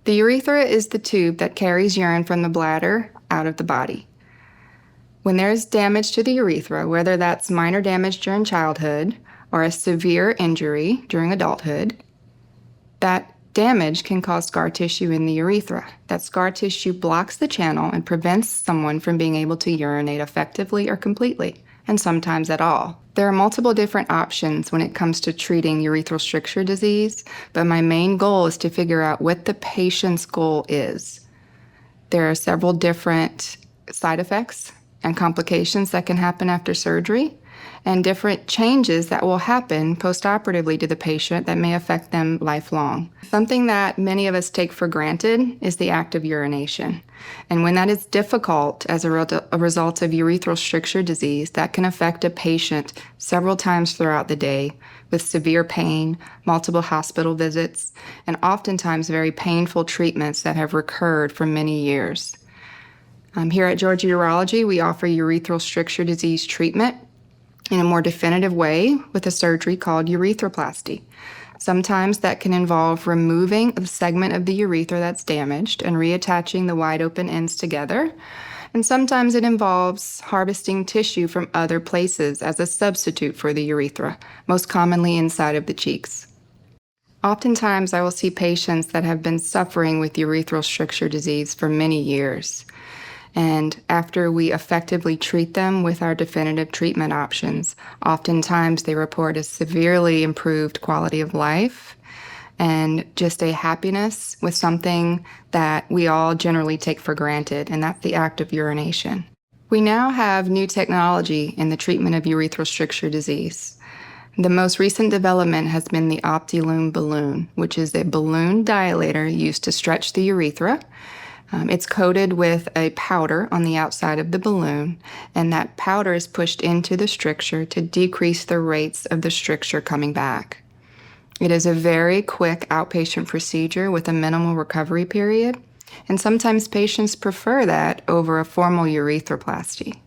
The urethra is the tube that carries urine from the bladder out of the body. When there is damage to the urethra, whether that's minor damage during childhood or a severe injury during adulthood, that damage can cause scar tissue in the urethra. That scar tissue blocks the channel and prevents someone from being able to urinate effectively or completely, and sometimes at all. There are multiple different options when it comes to treating urethral stricture disease, but my main goal is to figure out what the patient's goal is. There are several different side effects and complications that can happen after surgery, and different changes that will happen postoperatively to the patient that may affect them lifelong. Something that many of us take for granted is the act of urination. And when that is difficult as a result of urethral stricture disease, that can affect a patient several times throughout the day with severe pain, multiple hospital visits, and oftentimes very painful treatments that have recurred for many years. Here at Georgia Urology, we offer urethral stricture disease treatment in a more definitive way with a surgery called urethroplasty. Sometimes that can involve removing a segment of the urethra that's damaged and reattaching the wide open ends together. And sometimes it involves harvesting tissue from other places as a substitute for the urethra, most commonly inside of the cheeks. Oftentimes I will see patients that have been suffering with urethral stricture disease for many years. And after we effectively treat them with our definitive treatment options, oftentimes they report a severely improved quality of life and just a happiness with something that we all generally take for granted, and that's the act of urination. We now have new technology in the treatment of urethral stricture disease. The most recent development has been the Optilume Balloon, which is a balloon dilator used to stretch the urethra. It's coated with a powder on the outside of the balloon, and that powder is pushed into the stricture to decrease the rates of the stricture coming back. It is a very quick outpatient procedure with a minimal recovery period, and sometimes patients prefer that over a formal urethroplasty.